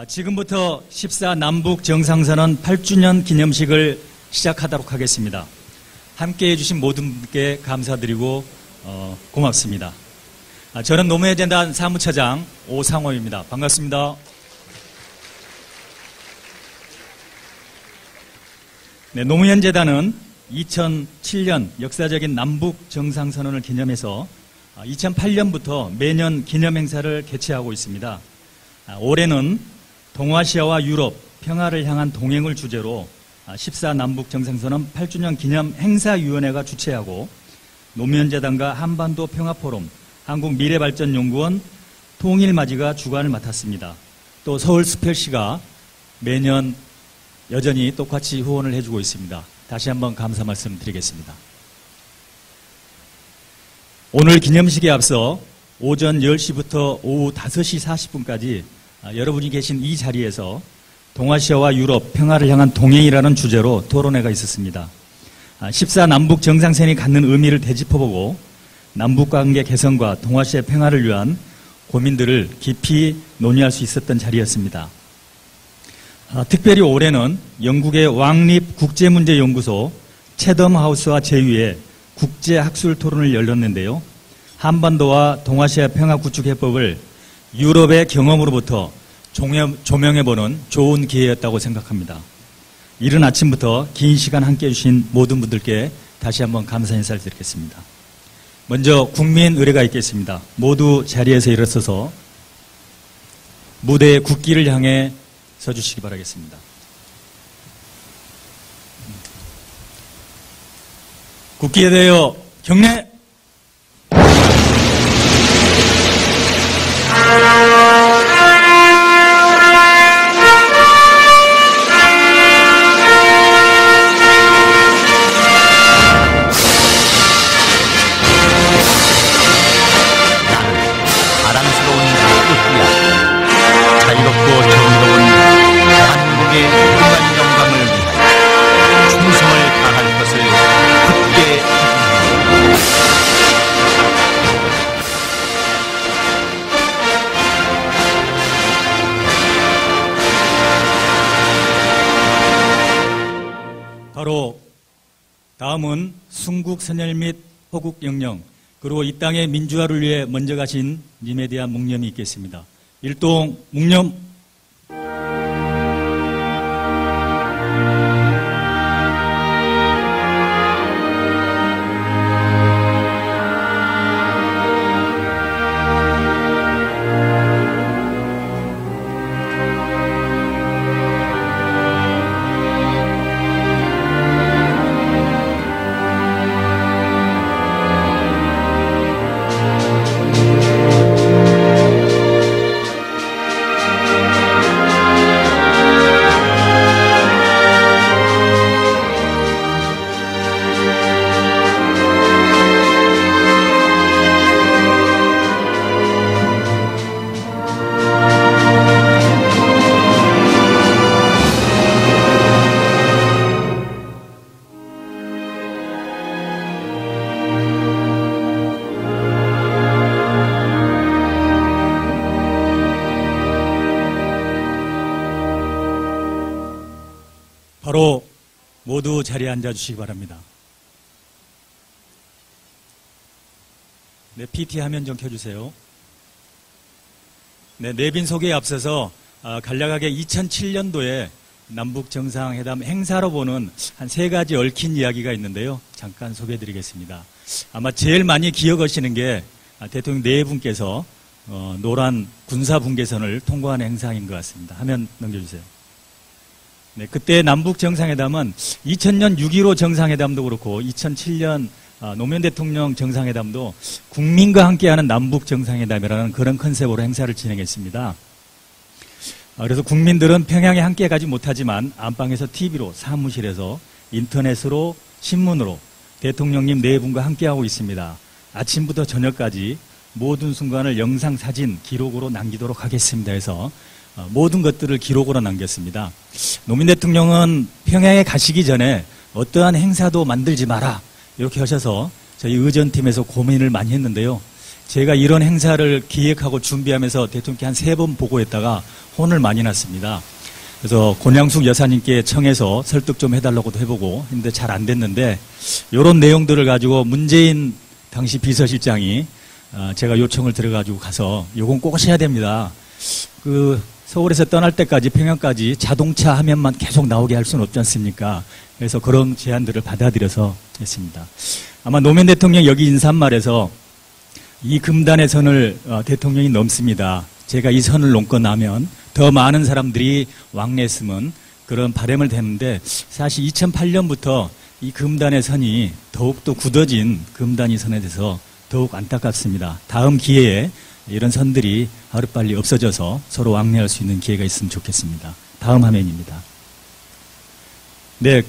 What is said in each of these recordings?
지금부터 14 남북 정상선언 8주년 기념식을 시작하도록 하겠습니다. 함께해 주신 모든 분께 감사드리고 고맙습니다. 저는 노무현재단 사무처장 오상호입니다. 반갑습니다. 네, 노무현재단은 2007년 역사적인 남북 정상선언을 기념해서 2008년부터 매년 기념행사를 개최하고 있습니다. 올해는 동아시아와 유럽 평화를 향한 동행을 주제로 14 남북 정상선언 8주년 기념 행사위원회가 주최하고 노무현재단과 한반도 평화포럼, 한국미래발전연구원, 통일맞이가 주관을 맡았습니다. 또 서울스펠시가 매년 여전히 똑같이 후원을 해주고 있습니다. 다시 한번 감사 말씀드리겠습니다. 오늘 기념식에 앞서 오전 10시부터 오후 5시 40분까지 여러분이 계신 이 자리에서 동아시아와 유럽 평화를 향한 동행이라는 주제로 토론회가 있었습니다. 14 남북 정상선이 갖는 의미를 되짚어보고 남북관계 개선과 동아시아 평화를 위한 고민들을 깊이 논의할 수 있었던 자리였습니다. 특별히 올해는 영국의 왕립국제문제연구소 채덤하우스와 제휴의 국제학술 토론을 열렸는데요. 한반도와 동아시아 평화구축해법을 유럽의 경험으로부터 조명해보는 좋은 기회였다고 생각합니다. 이른 아침부터 긴 시간 함께해 주신 모든 분들께 다시 한번 감사 인사를 드리겠습니다. 먼저 국민 의례가 있겠습니다. 모두 자리에서 일어서서 무대의 국기를 향해 서주시기 바라겠습니다. 국기에 대하여 경례! 바로 다음은 순국 선열 및 호국 영령, 그리고 이 땅의 민주화를 위해 먼저 가신 님에 대한 묵념이 있겠습니다. 일동 묵념. 바로 모두 자리에 앉아주시기 바랍니다. 네, PT 화면 좀 켜주세요. 네, 내빈 소개에 앞서서 간략하게 2007년도에 남북정상회담 행사로 보는 한 3가지 얽힌 이야기가 있는데요. 잠깐 소개해드리겠습니다. 아마 제일 많이 기억하시는 게 대통령 네 분께서 노란 군사분계선을 통과하는 행사인 것 같습니다. 화면 넘겨주세요. 네, 그때 남북 정상회담은 2000년 6.15 정상회담도 그렇고 2007년 노무현 대통령 정상회담도 국민과 함께하는 남북 정상회담이라는 그런 컨셉으로 행사를 진행했습니다. 그래서 국민들은 평양에 함께 가지 못하지만 안방에서 TV로, 사무실에서, 인터넷으로, 신문으로 대통령님 네 분과 함께하고 있습니다. 아침부터 저녁까지 모든 순간을 영상, 사진, 기록으로 남기도록 하겠습니다 해서 모든 것들을 기록으로 남겼습니다. 노무현 대통령은 평양에 가시기 전에 어떠한 행사도 만들지 마라 이렇게 하셔서 저희 의전팀에서 고민을 많이 했는데요. 제가 이런 행사를 기획하고 준비하면서 대통령께 한 3번 보고했다가 혼을 많이 났습니다. 그래서 권양숙 여사님께 청해서 설득 좀 해달라고도 해보고 했는데 잘 안 됐는데 이런 내용들을 가지고 문재인 당시 비서실장이 제가 요청을 들어가지고 가서 요건 꼭 하셔야 됩니다. 그 서울에서 떠날 때까지 평양까지 자동차 화면만 계속 나오게 할 수는 없지 않습니까? 그래서 그런 제안들을 받아들여서 했습니다. 아마 노무현 대통령 여기 인사말에서 이 금단의 선을 대통령이 넘습니다. 제가 이 선을 넘고 나면 더 많은 사람들이 왕래했으면 그런 바람을 대는데 사실 2008년부터 이 금단의 선이 더욱더 굳어진 금단이 선에 대해서 더욱 안타깝습니다. 다음 기회에 이런 선들이 하루빨리 없어져서 서로 왕래할 수 있는 기회가 있으면 좋겠습니다. 다음 화면입니다. 네,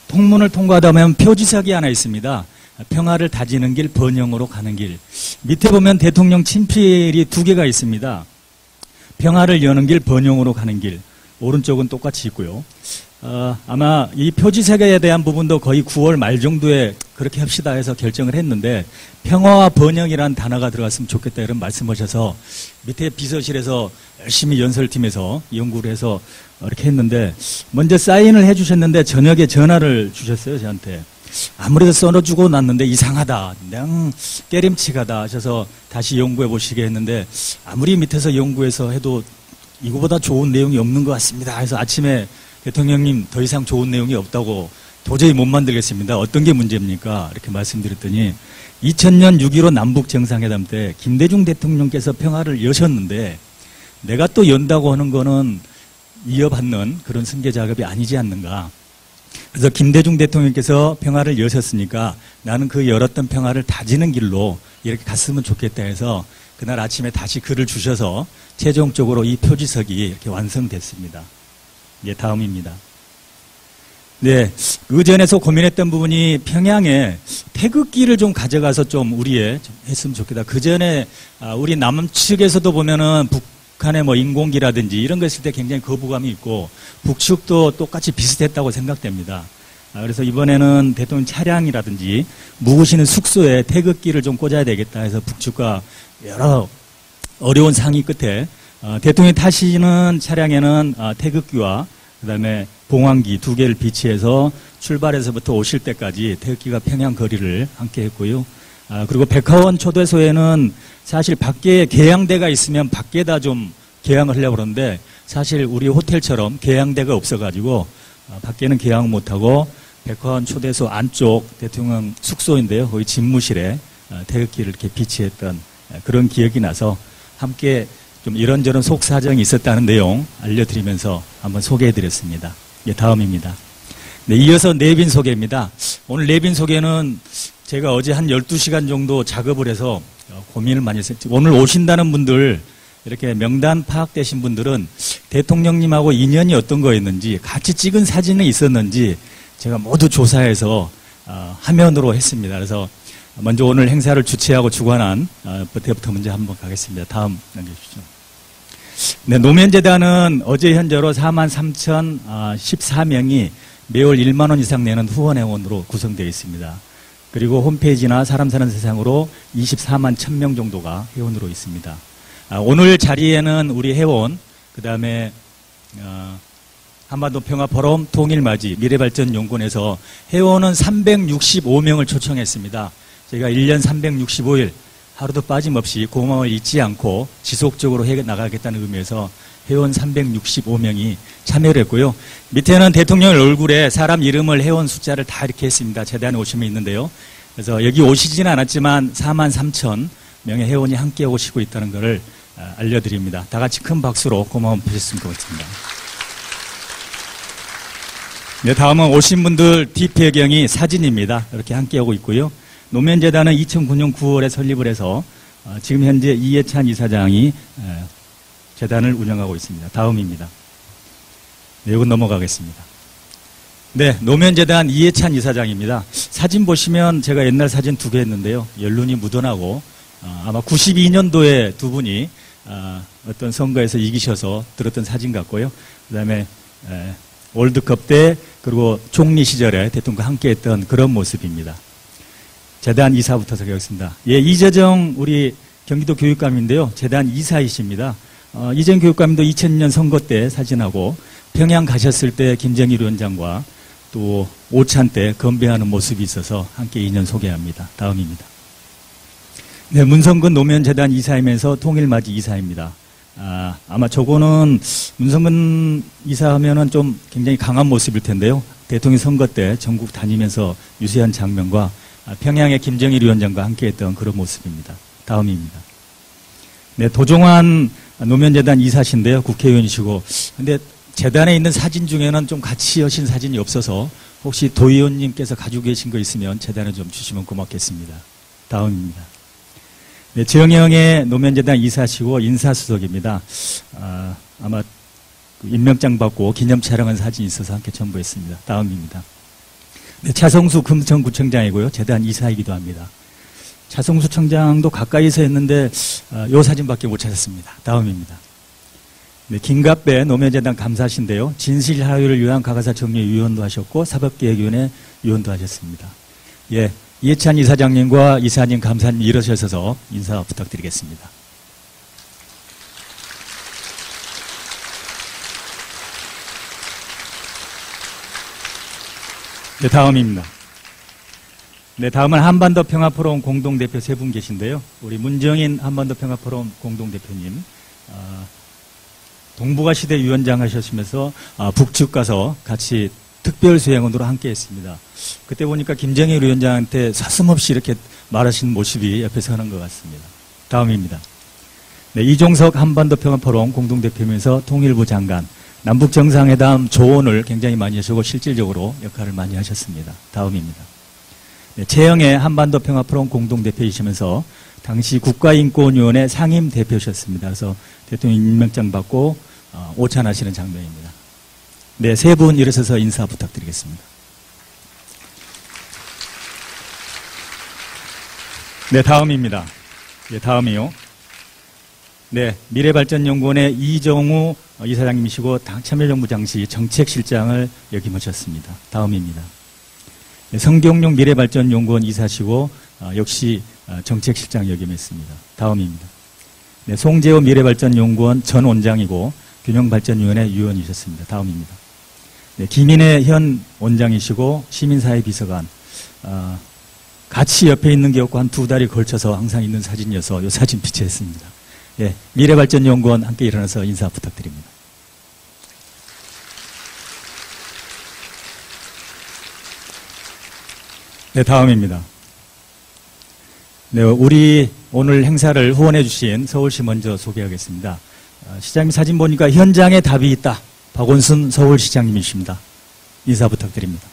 통문을 통과하다 보면 표지석이 하나 있습니다. 평화를 다지는 길, 번영으로 가는 길. 밑에 보면 대통령 친필이 2개가 있습니다. 평화를 여는 길, 번영으로 가는 길. 오른쪽은 똑같이 있고요. 아마 이 표지색에 대한 부분도 거의 9월 말 정도에 그렇게 합시다 해서 결정을 했는데 평화와 번영이라는 단어가 들어갔으면 좋겠다 이런 말씀하셔서 밑에 비서실에서 열심히 연설팀에서 연구를 해서 이렇게 했는데 먼저 사인을 해주셨는데 저녁에 전화를 주셨어요 저한테. 아무래도 써주고 났는데 이상하다. 그냥 깨림칙하다 하셔서 다시 연구해 보시게 했는데 아무리 밑에서 연구해서 해도 이거보다 좋은 내용이 없는 것 같습니다. 그래서 아침에 대통령님 더 이상 좋은 내용이 없다고 도저히 못 만들겠습니다. 어떤 게 문제입니까? 이렇게 말씀드렸더니 2000년 6.15 남북 정상회담 때 김대중 대통령께서 평화를 여셨는데 내가 또 연다고 하는 거는 이어받는 그런 승계 작업이 아니지 않는가. 그래서 김대중 대통령께서 평화를 여셨으니까 나는 그 열었던 평화를 다지는 길로 이렇게 갔으면 좋겠다 해서 그날 아침에 다시 글을 주셔서 최종적으로 이 표지석이 이렇게 완성됐습니다. 예, 다음입니다. 네, 의전에서 고민했던 부분이 평양에 태극기를 좀 가져가서 좀 우리에 좀 했으면 좋겠다. 그 전에 우리 남측에서도 보면은 북한의 뭐 인공기라든지 이런 거 있을 때 굉장히 거부감이 있고 북측도 똑같이 비슷했다고 생각됩니다. 그래서 이번에는 대통령 차량이라든지 묵으시는 숙소에 태극기를 좀 꽂아야 되겠다 해서 북측과 여러 어려운 상의 끝에 대통령이 타시는 차량에는 태극기와 그다음에 봉황기 2개를 비치해서 출발해서부터 오실 때까지 태극기가 평양 거리를 함께 했고요. 그리고 백화원 초대소에는 사실 밖에 개양대가 있으면 밖에다 좀 개양을 하려고 그러는데 사실 우리 호텔처럼 개양대가 없어가지고 밖에는 개양 못하고 백화원 초대소 안쪽 대통령 숙소인데요. 거기 집무실에 태극기를 이렇게 비치했던 그런 기억이 나서 함께 좀 이런저런 속사정이 있었다는 내용 알려드리면서 한번 소개해드렸습니다. 예, 다음입니다. 네, 이어서 내빈 소개입니다. 오늘 내빈 소개는 제가 어제 한 12시간 정도 작업을 해서 고민을 많이 했어요. 오늘 오신다는 분들, 이렇게 명단 파악되신 분들은 대통령님하고 인연이 어떤 거였는지, 같이 찍은 사진이 있었는지 제가 모두 조사해서 화면으로 했습니다. 그래서 먼저 오늘 행사를 주최하고 주관한 때부터 먼저 한번 가겠습니다. 다음 남겨주시죠. 네, 노면재단은 어제 현재로 43,014명이 매월 1만 원 이상 내는 후원 회원으로 구성되어 있습니다. 그리고 홈페이지나 사람 사는 세상으로 24만 1,000명 정도가 회원으로 있습니다. 오늘 자리에는 우리 회원, 그 다음에 한반도 평화포럼 통일맞이 미래발전연구원에서 회원은 365명을 초청했습니다. 저희가 1년 365일 하루도 빠짐없이 고마움을 잊지 않고 지속적으로 해 나가겠다는 의미에서 회원 365명이 참여를 했고요. 밑에는 대통령 얼굴에 사람 이름을 회원 숫자를 다 이렇게 했습니다. 재단에 오시면 있는데요. 그래서 여기 오시지는 않았지만 43,000명의 회원이 함께 오시고 있다는 것을 알려드립니다. 다 같이 큰 박수로 고마움 표셨으면 좋겠습니다. 네, 다음은 오신 분들 뒷배경이 사진입니다. 이렇게 함께하고 있고요. 노면재단은 2009년 9월에 설립을 해서 지금 현재 이해찬 이사장이 재단을 운영하고 있습니다. 다음입니다. 네, 이건 넘어가겠습니다. 네, 노면재단 이해찬 이사장입니다. 사진 보시면 제가 옛날 사진 2개 했는데요. 연륜이 묻어나고 아마 92년도에 두 분이 어떤 선거에서 이기셔서 들었던 사진 같고요. 그 다음에 월드컵 때 그리고 총리 시절에 대통령과 함께했던 그런 모습입니다. 재단 이사부터 소개하겠습니다. 예, 이재정 우리 경기도 교육감인데요. 재단 이사이십니다. 이재정 교육감도 2000년 선거 때 사진하고 평양 가셨을 때 김정일 위원장과 또 오찬 때 건배하는 모습이 있어서 함께 인연 소개합니다. 다음입니다. 네, 문성근 노무현재단 이사이면서 통일맞이 이사입니다. 아마 저거는 문성근 이사하면은 좀 굉장히 강한 모습일 텐데요. 대통령 선거 때 전국 다니면서 유세한 장면과 평양의 김정일 위원장과 함께했던 그런 모습입니다. 다음입니다. 네, 도종환 노무현재단 이사신데요. 국회의원이시고, 근데 재단에 있는 사진 중에는 좀 같이 하신 사진이 없어서 혹시 도의원님께서 가지고 계신 거 있으면 재단에 좀 주시면 고맙겠습니다. 다음입니다. 네, 정영의 노무현재단 이사시고 인사수석입니다. 아마 임명장 받고 기념 촬영한 사진이 있어서 함께 첨부했습니다. 다음입니다. 네, 차성수 금천구청장이고요. 재단 이사이기도 합니다. 차성수 청장도 가까이서 했는데 이 사진밖에 못 찾았습니다. 다음입니다. 네, 김갑배 노무현재단 감사신데요. 진실하유를 위한 가가사 정리위원도 하셨고 사법개혁위원회 위원도 하셨습니다. 예, 이해찬 이사장님과 이사님 감사님 일어서셔서 인사 부탁드리겠습니다. 네, 다음입니다. 네, 다음은 한반도 평화포럼 공동대표 세 분 계신데요. 우리 문정인 한반도 평화포럼 공동대표님, 동북아 시대 위원장 하셨으면서 북측 가서 같이 특별수행원으로 함께 했습니다. 그때 보니까 김정일 위원장한테 서슴없이 이렇게 말하시는 모습이 옆에서 하는 것 같습니다. 다음입니다. 네, 이종석 한반도 평화포럼 공동대표면서 통일부 장관, 남북정상회담 조언을 굉장히 많이 하시고 실질적으로 역할을 많이 하셨습니다. 다음입니다. 네, 최영애 한반도 평화포럼 공동대표이시면서 당시 국가인권위원회 상임대표셨습니다. 그래서 대통령 임명장 받고 오찬하시는 장면입니다. 네, 세 분 일어서서 인사 부탁드리겠습니다. 네, 다음입니다. 네, 다음이요. 네, 미래발전연구원의 이정우 이사장님이시고 참여정부 당시 정책실장을 역임하셨습니다. 다음입니다. 네, 성경용 미래발전연구원 이사시고 역시 정책실장 역임했습니다. 다음입니다. 네, 송재호 미래발전연구원 전 원장이고 균형발전위원회 위원이셨습니다. 다음입니다. 네, 김인혜 현 원장이시고 시민사회 비서관, 같이 옆에 있는 게 없고 한 두 달이 걸쳐서 항상 있는 사진이어서 이 사진 비치했습니다. 예, 미래발전연구원 함께 일어나서 인사 부탁드립니다. 네, 다음입니다. 네, 우리 오늘 행사를 후원해 주신 서울시 먼저 소개하겠습니다. 시장님 사진 보니까 현장에 답이 있다. 박원순 서울시장님이십니다. 인사 부탁드립니다.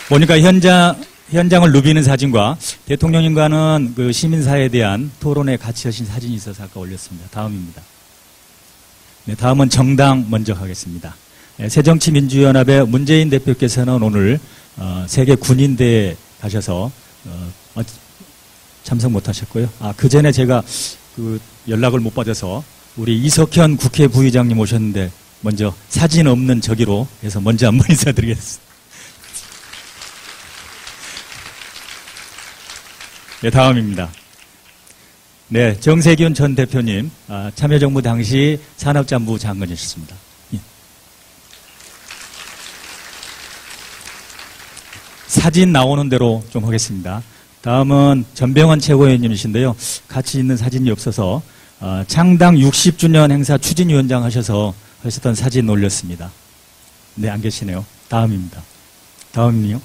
보니까 현장을 누비는 사진과 대통령님과는 그 시민사회에 대한 토론에 같이 하신 사진이 있어서 아까 올렸습니다. 다음입니다. 네, 다음은 정당 먼저 가겠습니다. 네, 새정치민주연합의 문재인 대표께서는 오늘 세계 군인대에 가셔서 참석 못하셨고요. 그 전에 제가 그 연락을 못 받아서 우리 이석현 국회 부의장님 오셨는데 먼저 사진 없는 저기로 해서 먼저 한번 인사드리겠습니다. 네, 다음입니다. 네, 정세균 전 대표님, 참여정부 당시 산업자부 장관이셨습니다. 예. 사진 나오는 대로 좀 하겠습니다. 다음은 전병헌 최고위원님이신데요. 같이 있는 사진이 없어서 창당 60주년 행사 추진위원장 하셨던 사진 올렸습니다. 네, 안 계시네요. 다음입니다. 다음이요.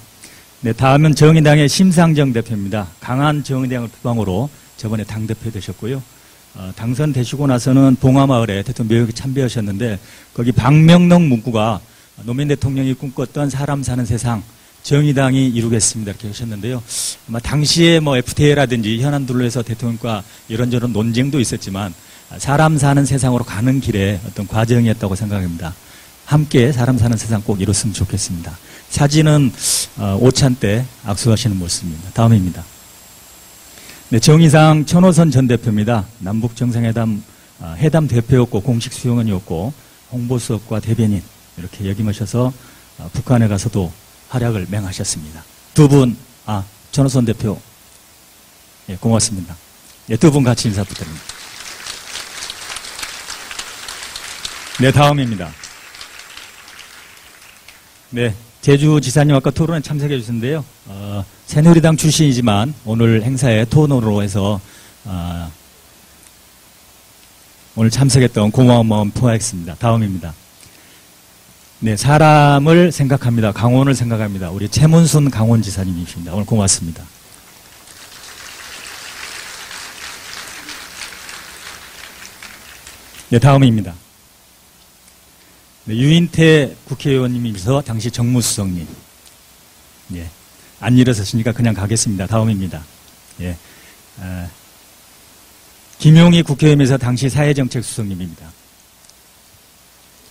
네, 다음은 정의당의 심상정 대표입니다. 강한 정의당을 표방으로 저번에 당대표 되셨고요. 당선되시고 나서는 봉화마을에 대통령 묘역에 참배하셨는데 거기 박명록 문구가 노무현 대통령이 꿈꿨던 사람 사는 세상 정의당이 이루겠습니다 이렇게 하셨는데요. 아마 당시에 뭐 FTA라든지 현안들로 해서 대통령과 이런저런 논쟁도 있었지만 사람 사는 세상으로 가는 길에 어떤 과정이었다고 생각합니다. 함께 사람 사는 세상 꼭 이뤘으면 좋겠습니다. 사진은 오찬 때 악수하시는 모습입니다. 다음입니다. 네, 정의상 천호선 전 대표입니다. 남북정상회담 해담 대표였고 공식 수용원이었고 홍보수석과 대변인 이렇게 역임하셔서 북한에 가서도 활약을 맹하셨습니다. 두 분, 전호선 대표, 예, 고맙습니다. 예, 두 분 같이 인사 부탁드립니다. 네, 다음입니다. 네, 제주지사님 아까 토론에 참석해 주셨는데요. 새누리당 출신이지만 오늘 행사에 토론으로 해서 오늘 참석했던 고마운 마음 표하겠습니다. 다음입니다. 네, 사람을 생각합니다. 강원을 생각합니다. 우리 최문순 강원지사님이십니다. 오늘 고맙습니다. 네, 다음입니다. 네, 유인태 국회의원님이서 당시 정무수석님. 예, 안 일어섰으니까 그냥 가겠습니다. 다음입니다. 예, 김용희 국회의원님에서 당시 사회정책수석님입니다.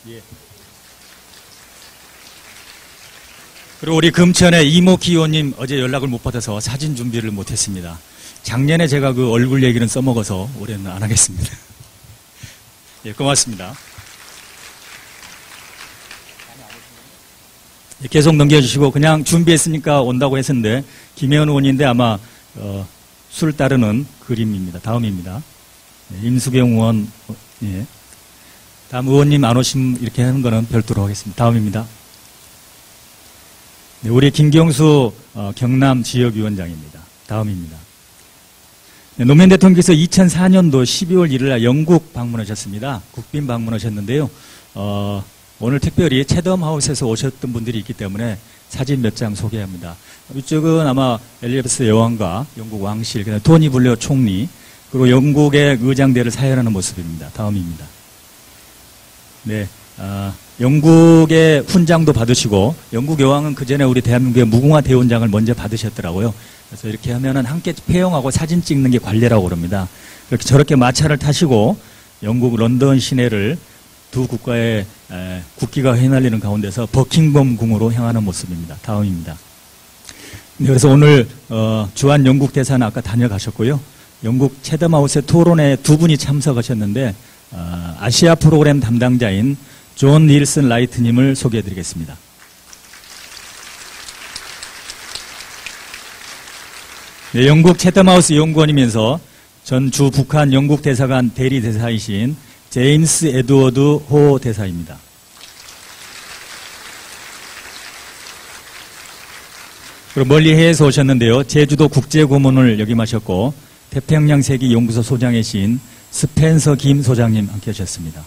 예. 그리고 우리 금천의 이모키 의원님 어제 연락을 못 받아서 사진 준비를 못했습니다. 작년에 제가 그 얼굴 얘기는 써먹어서 올해는 안 하겠습니다. 예, 고맙습니다. 예, 계속 넘겨주시고 그냥 준비했으니까 온다고 했었는데 김혜원 의원인데 아마 술 따르는 그림입니다. 다음입니다. 예, 임수경 의원, 예. 다음 의원님 안 오시면 이렇게 하는 거는 별도로 하겠습니다. 다음입니다. 네, 우리 김경수 경남 지역위원장입니다. 다음입니다. 네, 노무현 대통령께서 2004년도 12월 1일 날 영국 방문하셨습니다. 국빈 방문하셨는데요. 오늘 특별히 채덤하우스에서 오셨던 분들이 있기 때문에 사진 몇 장 소개합니다. 이쪽은 아마 엘리자베스 여왕과 영국 왕실, 그다음에 토니 블레어 총리, 그리고 영국의 의장대를 사열하는 모습입니다. 다음입니다. 네, 영국의 훈장도 받으시고 영국 여왕은 그 전에 우리 대한민국의 무궁화 대훈장을 먼저 받으셨더라고요. 그래서 이렇게 하면은 함께 폐영하고 사진 찍는 게 관례라고 그럽니다. 그렇게 저렇게 마차를 타시고 영국 런던 시내를 두 국가의 국기가 휘날리는 가운데서 버킹엄 궁으로 향하는 모습입니다. 다음입니다. 네, 그래서 오늘 주한 영국 대사는 아까 다녀가셨고요. 영국 채덤하우스 토론에 두 분이 참석하셨는데 아시아 프로그램 담당자인 존 닐슨 라이트님을 소개해드리겠습니다. 네, 영국 채덤하우스 연구원이면서 전 주 북한 영국 대사관 대리 대사이신 제임스 에드워드 호 대사입니다. 그리고 멀리 해에서 오셨는데요. 제주도 국제고문을 역임하셨고 태평양 세계 연구소 소장이신 스펜서 김 소장님 함께 하셨습니다.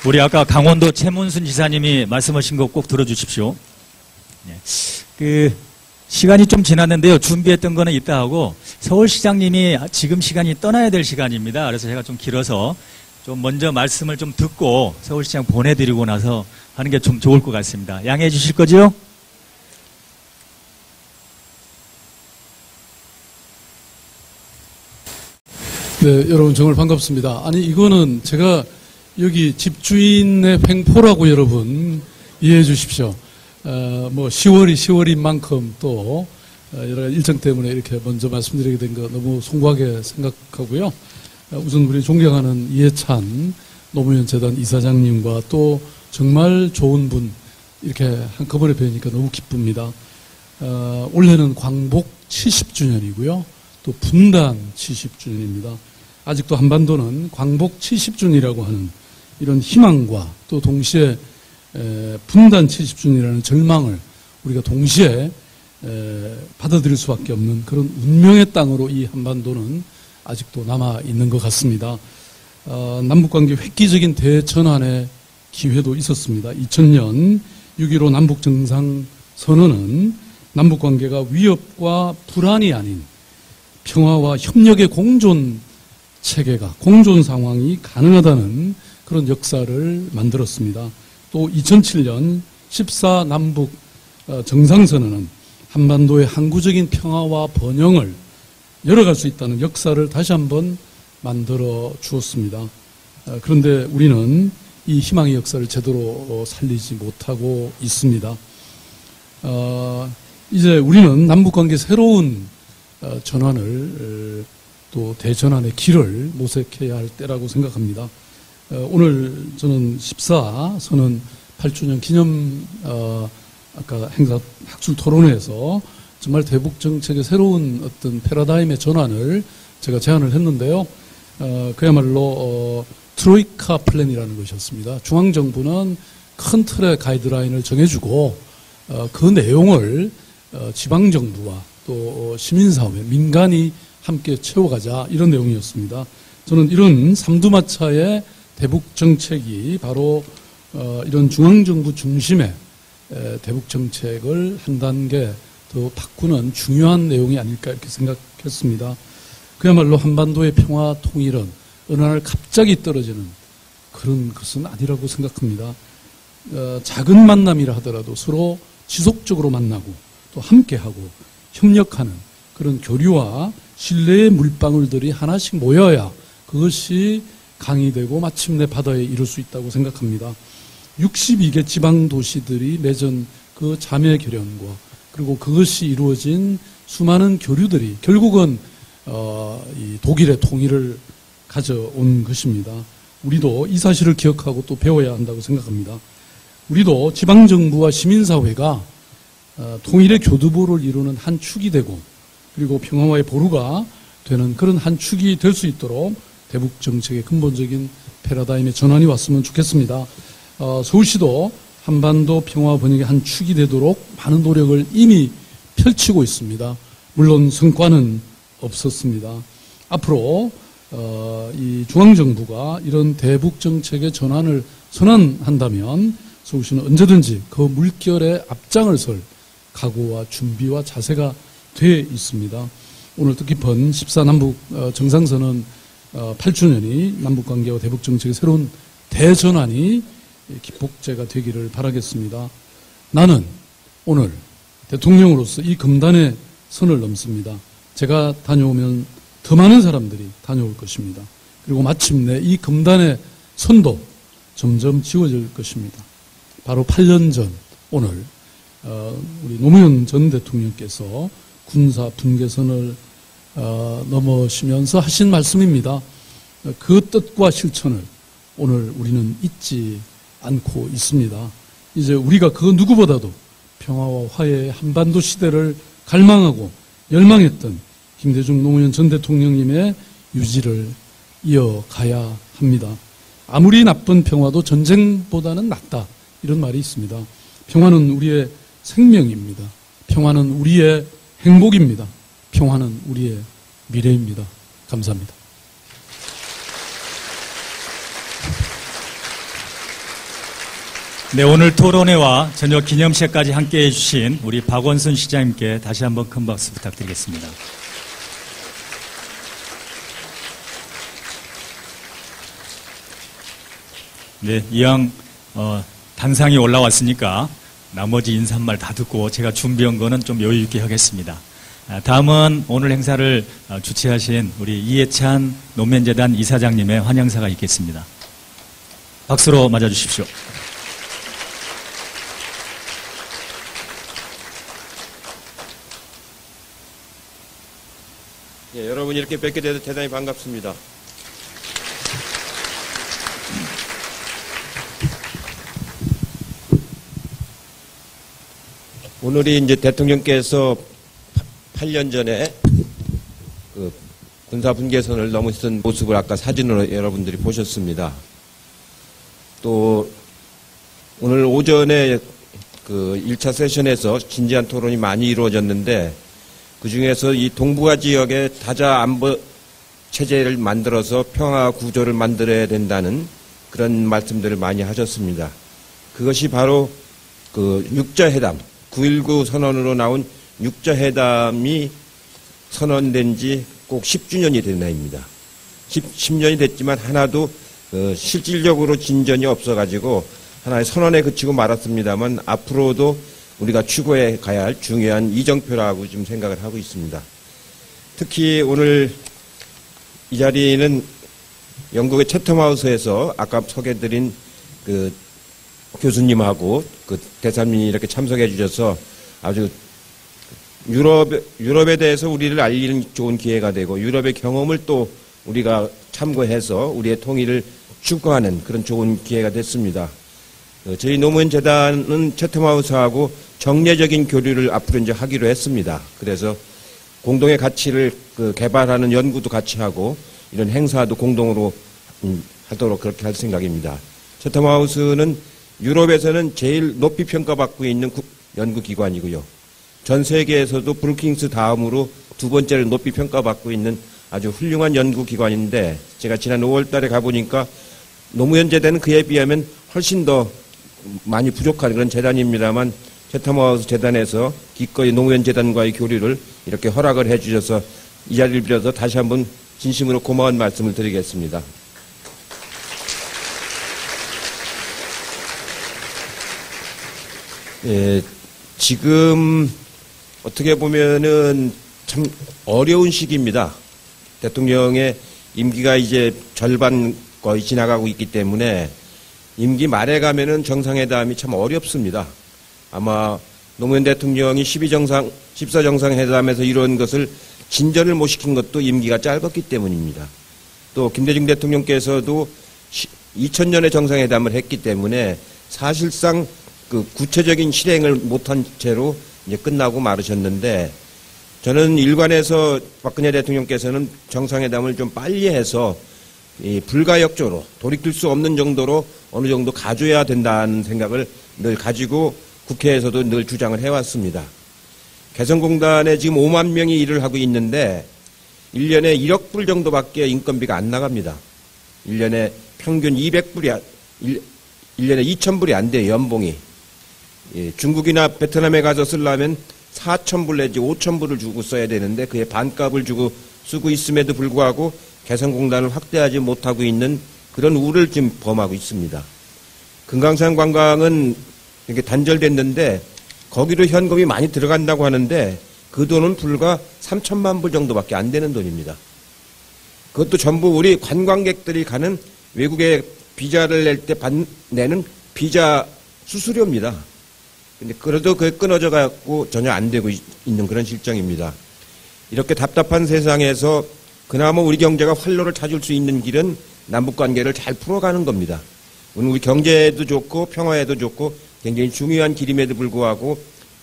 우리 아까 강원도 최문순 지사님이 말씀하신 거 꼭 들어주십시오. 네. 시간이 좀 지났는데요. 준비했던 거는 이따 하고 서울시장님이 지금 시간이 떠나야 될 시간입니다. 그래서 제가 좀 길어서 좀 먼저 말씀을 좀 듣고 서울시장 보내드리고 나서 하는 게 좀 좋을 것 같습니다. 양해해 주실 거죠? 네, 여러분 정말 반갑습니다. 아니 이거는 제가 여기 집주인의 횡포라고 여러분 이해해 주십시오. 10월인 만큼 또 여러 일정 때문에 이렇게 먼저 말씀드리게 된 거 너무 송구하게 생각하고요. 우선 우리 존경하는 이해찬 노무현 재단 이사장님과 또 정말 좋은 분 이렇게 한꺼번에 뵈니까 너무 기쁩니다. 올해는 광복 70주년이고요. 또 분단 70주년입니다. 아직도 한반도는 광복 70주년이라고 하는 이런 희망과 또 동시에 분단 70주년이라는 절망을 우리가 동시에 받아들일 수밖에 없는 그런 운명의 땅으로 이 한반도는 아직도 남아있는 것 같습니다. 남북관계 획기적인 대전환의 기회도 있었습니다. 2000년 6.15 남북정상선언은 남북관계가 위협과 불안이 아닌 평화와 협력의 공존 체계가, 공존 상황이 가능하다는 그런 역사를 만들었습니다. 또 2007년 14 남북 정상선언은 한반도의 항구적인 평화와 번영을 열어갈 수 있다는 역사를 다시 한번 만들어 주었습니다. 그런데 우리는 이 희망의 역사를 제대로 살리지 못하고 있습니다. 이제 우리는 남북관계 새로운 전환을 또 대전환의 길을 모색해야 할 때라고 생각합니다. 오늘 저는 14 선언 8주년 기념 아까 행사 학술 토론회에서 정말 대북 정책의 새로운 어떤 패러다임의 전환을 제가 제안을 했는데요. 그야말로 트로이카 플랜이라는 것이었습니다. 중앙정부는 큰 틀의 가이드라인을 정해주고 그 내용을 지방정부와 또 시민사회, 민간이 함께 채워가자 이런 내용이었습니다. 저는 이런 삼두마차의 대북 정책이 바로 이런 중앙정부 중심의 대북 정책을 한 단계 더 바꾸는 중요한 내용이 아닐까 이렇게 생각했습니다. 그야말로 한반도의 평화 통일은 어느 날 갑자기 떨어지는 그런 것은 아니라고 생각합니다. 작은 만남이라 하더라도 서로 지속적으로 만나고 또 함께하고 협력하는 그런 교류와 신뢰의 물방울들이 하나씩 모여야 그것이 강이 되고 마침내 바다에 이룰 수 있다고 생각합니다. 62개 지방 도시들이 맺은 그 자매 결연과 그리고 그것이 이루어진 수많은 교류들이 결국은 이 독일의 통일을 가져온 것입니다. 우리도 이 사실을 기억하고 또 배워야 한다고 생각합니다. 우리도 지방정부와 시민사회가 통일의 교두보를 이루는 한 축이 되고 그리고 평화와의 보루가 되는 그런 한 축이 될 수 있도록 대북 정책의 근본적인 패러다임의 전환이 왔으면 좋겠습니다. 서울시도 한반도 평화 번영의 한 축이 되도록 많은 노력을 이미 펼치고 있습니다. 물론 성과는 없었습니다. 앞으로 이 중앙정부가 이런 대북 정책의 전환을 선언한다면 서울시는 언제든지 그 물결에 앞장을 설 각오와 준비와 자세가 돼 있습니다. 오늘 뜻깊은 14남북 정상선언 8주년이 남북관계와 대북정책의 새로운 대전환이 기폭제가 되기를 바라겠습니다. 나는 오늘 대통령으로서 이 금단의 선을 넘습니다. 제가 다녀오면 더 많은 사람들이 다녀올 것입니다. 그리고 마침내 이 금단의 선도 점점 지워질 것입니다. 바로 8년 전 오늘 우리 노무현 전 대통령께서 군사 분계선을 넘으시면서 하신 말씀입니다. 그 뜻과 실천을 오늘 우리는 잊지 않고 있습니다. 이제 우리가 그 누구보다도 평화와 화해의 한반도 시대를 갈망하고 열망했던 김대중 노무현 전 대통령님의 유지를 이어가야 합니다. 아무리 나쁜 평화도 전쟁보다는 낫다 이런 말이 있습니다. 평화는 우리의 생명입니다. 평화는 우리의 행복입니다. 평화는 우리의 미래입니다. 감사합니다. 네, 오늘 토론회와 저녁 기념식까지 함께해 주신 우리 박원순 시장님께 다시 한번 큰 박수 부탁드리겠습니다. 네, 이왕 단상이 올라왔으니까 나머지 인사 한 말 다 듣고 제가 준비한 거는 좀 여유 있게 하겠습니다. 다음은 오늘 행사를 주최하신 우리 이해찬 노면재단 이사장님의 환영사가 있겠습니다. 박수로 맞아주십시오. 예, 여러분 이렇게 뵙게 돼서 대단히 반갑습니다. 오늘이 이제 대통령께서 8년 전에 그 군사 분계선을 넘으신 모습을 아까 사진으로 여러분들이 보셨습니다. 또 오늘 오전에 그 1차 세션에서 진지한 토론이 많이 이루어졌는데 그 중에서 이 동북아 지역의 다자 안보 체제를 만들어서 평화 구조를 만들어야 된다는 그런 말씀들을 많이 하셨습니다. 그것이 바로 그 육자회담, 9.19 선언으로 나온 육자회담이 선언된 지 꼭 10주년이 된 해입니다. 10년이 됐지만 하나도 실질적으로 진전이 없어가지고 하나의 선언에 그치고 말았습니다만 앞으로도 우리가 추구해 가야 할 중요한 이정표라고 좀 생각을 하고 있습니다. 특히 오늘 이 자리는 영국의 채텀하우스에서 아까 소개드린 그 교수님하고 그 대사님이 이렇게 참석해 주셔서 아주 유럽에 대해서 우리를 알리는 좋은 기회가 되고 유럽의 경험을 또 우리가 참고해서 우리의 통일을 추구하는 그런 좋은 기회가 됐습니다. 저희 노무현재단은 채텀하우스하고 정례적인 교류를 앞으로 이제 하기로 했습니다. 그래서 공동의 가치를 개발하는 연구도 같이 하고 이런 행사도 공동으로 하도록 그렇게 할 생각입니다. 채텀하우스는 유럽에서는 제일 높이 평가받고 있는 연구기관이고요. 전 세계에서도 브루킹스 다음으로 두 번째로 높이 평가받고 있는 아주 훌륭한 연구기관인데 제가 지난 5월 달에 가보니까 노무현 재단은 그에 비하면 훨씬 더 많이 부족한 그런 재단입니다만 채텀하우스 재단에서 기꺼이 노무현 재단과의 교류를 이렇게 허락을 해 주셔서 이 자리를 빌어서 다시 한번 진심으로 고마운 말씀을 드리겠습니다. 예, 지금 어떻게 보면은 참 어려운 시기입니다. 대통령의 임기가 이제 절반 거의 지나가고 있기 때문에 임기 말에 가면은 정상회담이 참 어렵습니다. 아마 노무현 대통령이 14정상회담에서 이런 것을 진전을 못 시킨 것도 임기가 짧았기 때문입니다. 또 김대중 대통령께서도 2000년에 정상회담을 했기 때문에 사실상 그 구체적인 실행을 못한 채로 이제 끝나고 마르셨는데 저는 일관해서 박근혜 대통령께서는 정상회담을 좀 빨리 해서 이 불가역적으로 돌이킬 수 없는 정도로 어느 정도 가져야 된다는 생각을 늘 가지고 국회에서도 늘 주장을 해왔습니다. 개성공단에 지금 5만 명이 일을 하고 있는데 1년에 1억 불 정도밖에 인건비가 안 나갑니다. 1년에 평균 200불이 1년에 2,000불이 안 돼요. 연봉이. 예, 중국이나 베트남에 가서 쓰려면 4,000불 내지 5,000불을 주고 써야 되는데 그의 반값을 주고 쓰고 있음에도 불구하고 개성공단을 확대하지 못하고 있는 그런 우를 지금 범하고 있습니다. 금강산 관광은 이렇게 단절됐는데 거기로 현금이 많이 들어간다고 하는데 그 돈은 불과 3천만 불 정도밖에 안 되는 돈입니다. 그것도 전부 우리 관광객들이 가는 외국에 비자를 낼 때 내는 비자 수수료입니다. 근데 그래도 그게 끊어져 갖고 전혀 안 되고 있는 그런 실정입니다. 이렇게 답답한 세상에서 그나마 우리 경제가 활로를 찾을 수 있는 길은 남북 관계를 잘 풀어가는 겁니다. 우리 경제에도 좋고 평화에도 좋고 굉장히 중요한 길임에도 불구하고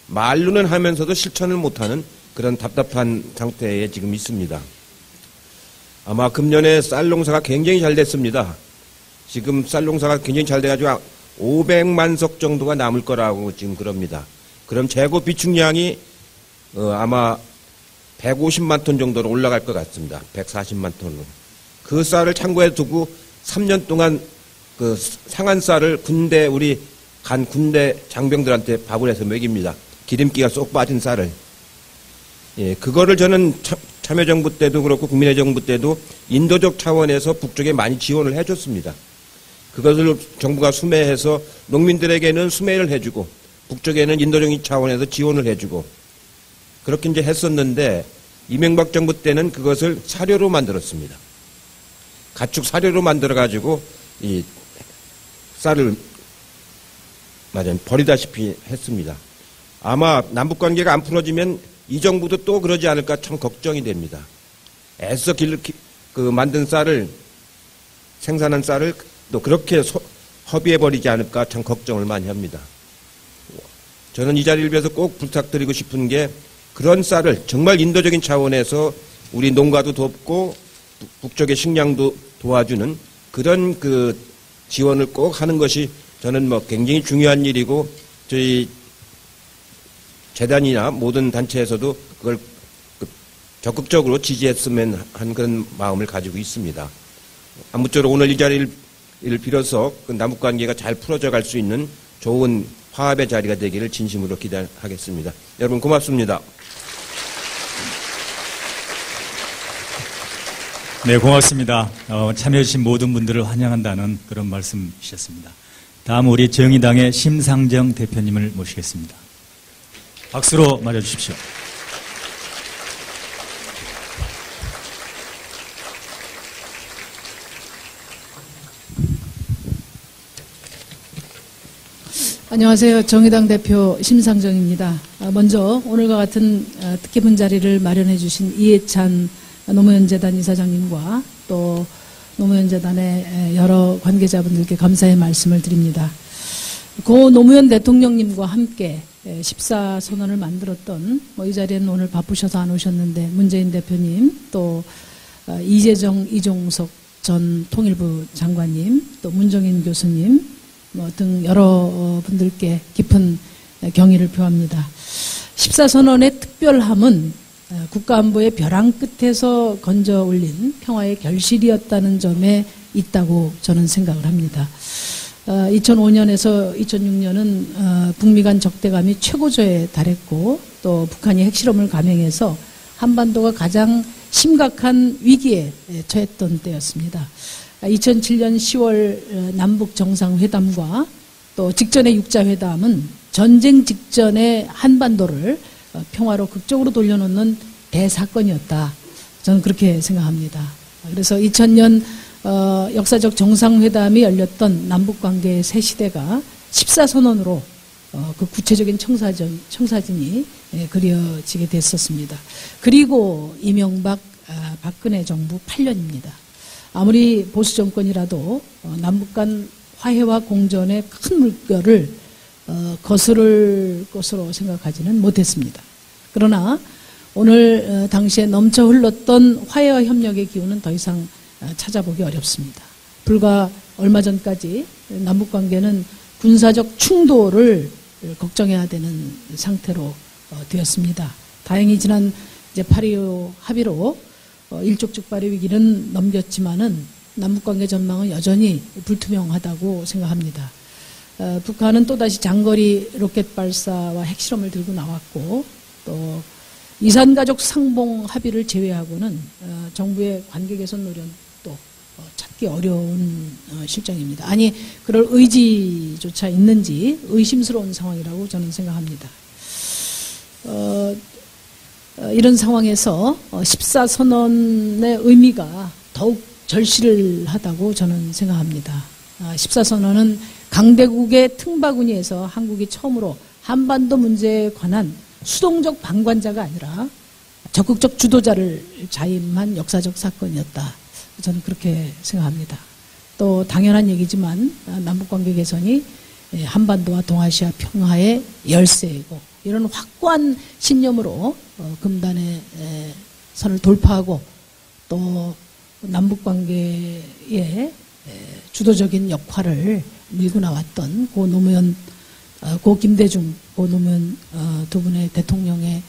말로는 하면서도 실천을 못하는 그런 답답한 상태에 지금 있습니다. 아마 금년에 쌀 농사가 굉장히 잘 됐습니다. 지금 쌀 농사가 굉장히 잘 돼가지고 500만 석 정도가 남을 거라고 지금 그럽니다. 그럼 재고 비축량이 아마 150만 톤 정도로 올라갈 것 같습니다. 140만 톤으로. 그 쌀을 창고에 두고 3년 동안 그 상한 쌀을 우리 간 군대 장병들한테 밥을 해서 먹입니다. 기름기가 쏙 빠진 쌀을. 예, 그거를 저는 참여정부 때도 그렇고 국민의 정부 때도 인도적 차원에서 북쪽에 많이 지원을 해줬습니다. 그것을 정부가 수매해서 농민들에게는 수매를 해주고 북쪽에는 인도적인 차원에서 지원을 해주고 그렇게 이제 했었는데 이명박 정부 때는 그것을 사료로 만들었습니다. 가축 사료로 만들어가지고 이 쌀을 버리다시피 했습니다. 아마 남북관계가 안 풀어지면 이 정부도 또 그러지 않을까 참 걱정이 됩니다. 애써 만든 쌀을 생산한 쌀을 또 그렇게 허비해버리지 않을까 참 걱정을 많이 합니다. 저는 이 자리를 위해서 꼭 부탁드리고 싶은 게 그런 쌀을 정말 인도적인 차원에서 우리 농가도 돕고 북쪽의 식량도 도와주는 그런 그 지원을 꼭 하는 것이 저는 굉장히 중요한 일이고 저희 재단이나 모든 단체에서도 그걸 적극적으로 지지했으면 한 그런 마음을 가지고 있습니다. 아무쪼록 오늘 이 자리를 빌어서 그 남북관계가 잘 풀어져 갈 수 있는 좋은 화합의 자리가 되기를 진심으로 기대하겠습니다. 여러분 고맙습니다. 네, 고맙습니다. 참여해주신 모든 분들을 환영한다는 그런 말씀이셨습니다. 다음 우리 정의당의 심상정 대표님을 모시겠습니다. 박수로 맞아주십시오. 안녕하세요. 정의당 대표 심상정입니다. 먼저 오늘과 같은 뜻깊은 자리를 마련해 주신 이해찬 노무현재단 이사장님과 또 노무현 재단의 여러 관계자분들께 감사의 말씀을 드립니다. 고 노무현 대통령님과 함께 14선언을 만들었던, 이 자리에는 오늘 바쁘셔서 안 오셨는데 문재인 대표님, 또 이재정, 이종석 전 통일부 장관님, 또 문정인 교수님 등 여러 분들께 깊은 경의를 표합니다. 14선언의 특별함은 국가안보의 벼랑 끝에서 건져 올린 평화의 결실이었다는 점에 있다고 저는 생각을 합니다. 2005년에서 2006년은 북미 간 적대감이 최고조에 달했고, 또 북한이 핵실험을 감행해서 한반도가 가장 심각한 위기에 처했던 때였습니다. 2007년 10월 남북 정상회담과 또 직전의 육자회담은 전쟁 직전의 한반도를 평화로 극적으로 돌려놓는 대사건이었다. 저는 그렇게 생각합니다. 그래서 2000년 역사적 정상회담이 열렸던 남북관계의 새 시대가 14선언으로 그 구체적인 청사진이 그려지게 됐었습니다. 그리고 이명박, 박근혜 정부 8년입니다. 아무리 보수 정권이라도 남북 간 화해와 공존의 큰 물결을 거스를 것으로 생각하지는 못했습니다. 그러나 오늘 당시에 넘쳐 흘렀던 화해와 협력의 기운은 더 이상 찾아보기 어렵습니다. 불과 얼마 전까지 남북관계는 군사적 충돌을 걱정해야 되는 상태로 되었습니다. 다행히 지난 이제 8.25 합의로 일촉즉발의 위기는 넘겼지만은 남북관계 전망은 여전히 불투명하다고 생각합니다. 북한은 또다시 장거리 로켓 발사와 핵실험을 들고 나왔고, 또 이산가족 상봉 합의를 제외하고는 정부의 관계 개선 노력도 찾기 어려운 실정입니다. 아니, 그럴 의지조차 있는지 의심스러운 상황이라고 저는 생각합니다. 이런 상황에서 14선언의 의미가 더욱 절실하다고 저는 생각합니다. 14선언은 강대국의 등바구니에서 한국이 처음으로 한반도 문제에 관한 수동적 방관자가 아니라 적극적 주도자를 자임한 역사적 사건이었다. 저는 그렇게 생각합니다. 또 당연한 얘기지만 남북관계 개선이 한반도와 동아시아 평화의 열쇠이고, 이런 확고한 신념으로 금단의 선을 돌파하고 또 남북관계의 주도적인 역할을 밀고 나왔던 고 노무현, 고 김대중, 고 노무현 두 분의 대통령의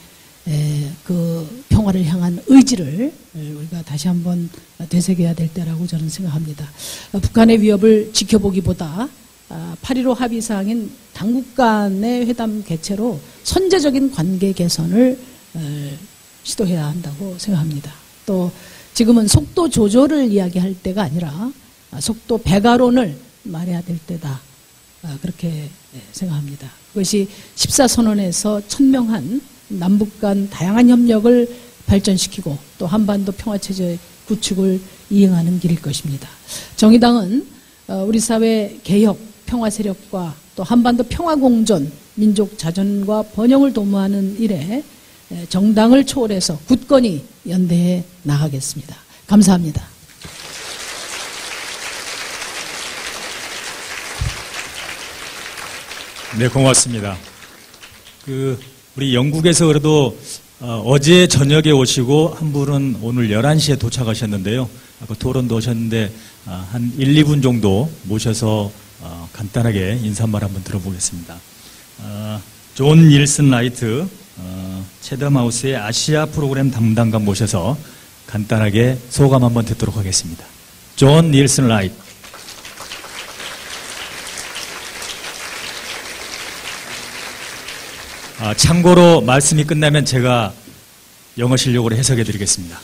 그 평화를 향한 의지를 우리가 다시 한번 되새겨야 될 때라고 저는 생각합니다. 북한의 위협을 지켜보기보다 8.15 합의사항인 당국 간의 회담 개최로 선제적인 관계 개선을 시도해야 한다고 생각합니다. 또 지금은 속도 조절을 이야기할 때가 아니라 속도 배가론을 말해야 될 때다. 그렇게 생각합니다. 그것이 14선언에서 천명한 남북 간 다양한 협력을 발전시키고 또 한반도 평화체제 구축을 이행하는 길일 것입니다. 정의당은 우리 사회 개혁, 평화 세력과 또 한반도 평화 공존, 민족 자존과 번영을 도모하는 일에 정당을 초월해서 굳건히 연대해 나가겠습니다. 감사합니다. 네, 고맙습니다. 우리 영국에서 그래도 어제 저녁에 오시고 한 분은 오늘 11시에 도착하셨는데요. 아까 토론도 오셨는데 한 1, 2분 정도 모셔서 간단하게 인사말 한번 들어보겠습니다. 존 닐슨 라이트 채덤하우스의 아시아 프로그램 담당관 모셔서 간단하게 소감 한번 듣도록 하겠습니다. 존 닐슨 라이트. 참고로 말씀이 끝나면 제가 영어 실력으로 해석해 드리겠습니다.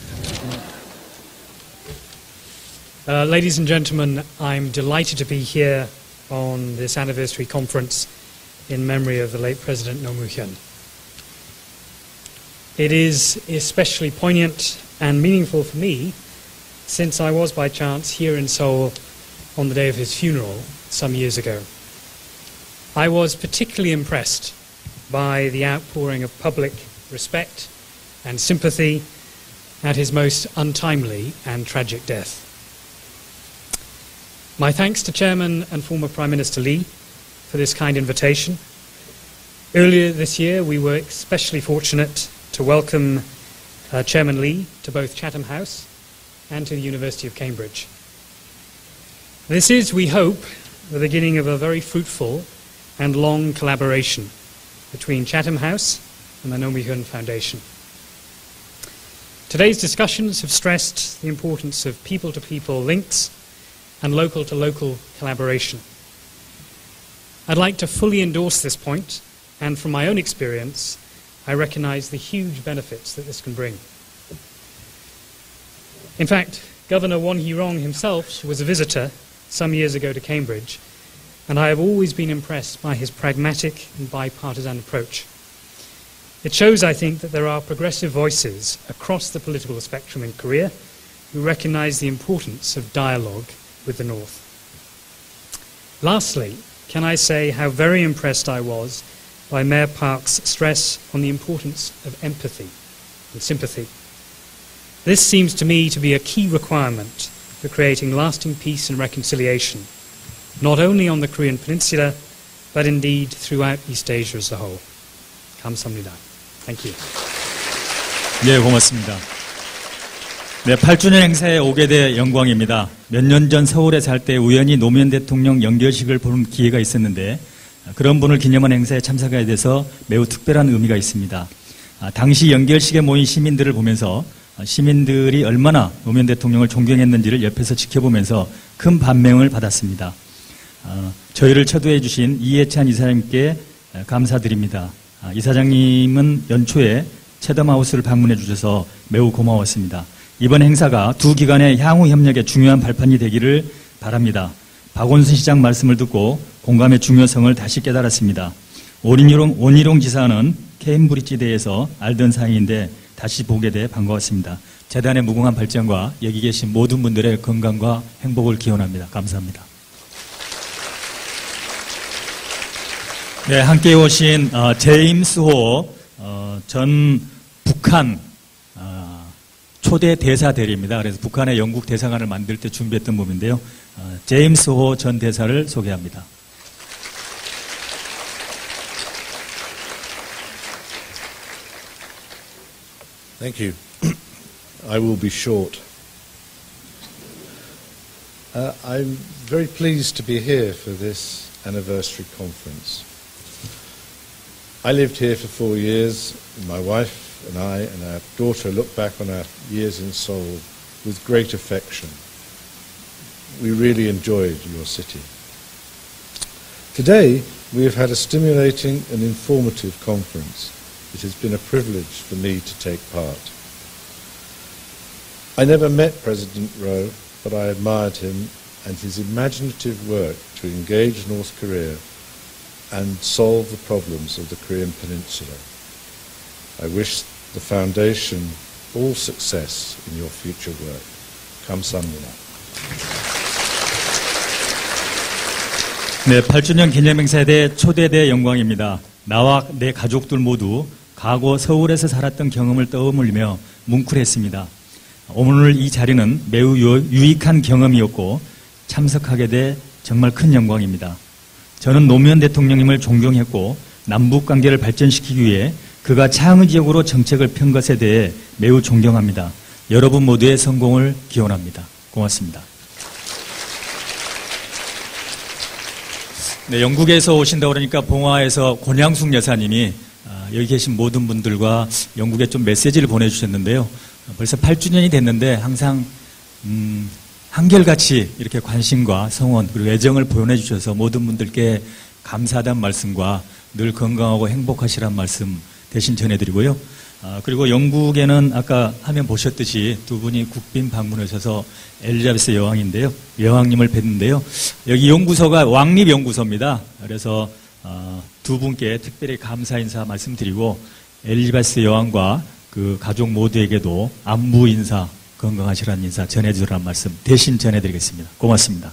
Ladies and gentlemen, I'm delighted to be here on this anniversary conference in memory of the late President Roh Moo-hyun. It is especially poignant and meaningful for me since I was by chance here in Seoul on the day of his funeral some years ago. I was particularly impressed by the outpouring of public respect and sympathy at his most untimely and tragic death. My thanks to Chairman and former Prime Minister Lee for this kind invitation. Earlier this year, we were especially fortunate to welcome Chairman Lee to both Chatham House and to the University of Cambridge. This is, we hope, the beginning of a very fruitful and long collaboration between Chatham House and the Naomi Huynh Foundation. Today's discussions have stressed the importance of people-to-people links and local-to-local collaboration. I'd like to fully endorse this point, and from my own experience, I recognize the huge benefits that this can bring. In fact, Governor Won Hee-rong himself was a visitor some years ago to Cambridge, and I have always been impressed by his pragmatic and bipartisan approach. It shows, I think, that there are progressive voices across the political spectrum in Korea who recognize the importance of dialogue with the North. Lastly, can I say how very impressed I was by Mayor Park's stress on the importance of empathy and sympathy. This seems to me to be a key requirement for creating lasting peace and reconciliation, not only on the Korean Peninsula, but indeed throughout East Asia as a whole. 감사합니다. Thank you. 네, 고맙습니다. 네, 8주년 행사에 오게 돼 영광입니다. 몇 년 전 서울에 살 때 우연히 노무현 대통령 연결식을 보는 기회가 있었는데 그런 분을 기념한 행사에 참석하게 돼서 매우 특별한 의미가 있습니다. 당시 연결식에 모인 시민들을 보면서 시민들이 얼마나 노무현 대통령을 존경했는지를 옆에서 지켜보면서 큰 감명을 받았습니다. 저희를 초대해 주신 이해찬 이사장님께 감사드립니다. 이사장님은 연초에 채덤하우스를 방문해 주셔서 매우 고마웠습니다. 이번 행사가 두 기관의 향후 협력에 중요한 발판이 되기를 바랍니다. 박원순 시장 말씀을 듣고 공감의 중요성을 다시 깨달았습니다. 원희룡 지사는 케임브리지 대에서 알던 사이인데 다시 보게 돼 반가웠습니다. 재단의 무궁한 발전과 여기 계신 모든 분들의 건강과 행복을 기원합니다. 감사합니다. 네, 함께 오신 제임스 호 전 북한 초대 대사 대리입니다. 그래서 북한의 영국 대사관을 만들 때 준비했던 부분인데요. 제임스 호 전 대사를 소개합니다. Thank you. I will be short. I'm very pleased to be here for this anniversary conference. I lived here for 4 years. My wife and I and our daughter look back on our years in Seoul with great affection. We really enjoyed your city. Today, we have had a stimulating and informative conference. It has been a privilege for me to take part. I never met President Roh, but I admired him and his imaginative work to engage North Korea and solve the problems of the Korean Peninsula. I wish the Foundation all success in your future work. 감사합니다. 네, 8주년 기념행사에 대해 초대돼 영광입니다. 나와 내 가족들 모두 과거 서울에서 살았던 경험을 떠올리며 뭉클했습니다. 오늘 이 자리는 매우 유익한 경험이었고 참석하게 돼 정말 큰 영광입니다. 저는 노무현 대통령님을 존경했고 남북관계를 발전시키기 위해 그가 창의적으로 정책을 편 것에 대해 매우 존경합니다. 여러분 모두의 성공을 기원합니다. 고맙습니다. 네, 영국에서 오신다고 그러니까 봉화에서 권양숙 여사님이 여기 계신 모든 분들과 영국에 좀 메시지를 보내주셨는데요. 벌써 8주년이 됐는데 항상 한결같이 이렇게 관심과 성원 그리고 애정을 보내주셔서 모든 분들께 감사하다는 말씀과 늘 건강하고 행복하시라는 말씀 대신 전해드리고요. 그리고 영국에는 아까 화면 보셨듯이 두 분이 국빈 방문하셔서 엘리자베스 여왕인데요. 여왕님을 뵀는데요. 여기 연구소가 왕립연구소입니다. 그래서 두 분께 특별히 감사 인사 말씀드리고 엘리자베스 여왕과 그 가족 모두에게도 안부 인사 건강하시라는 인사 전해주라는 말씀 대신 전해드리겠습니다. 고맙습니다.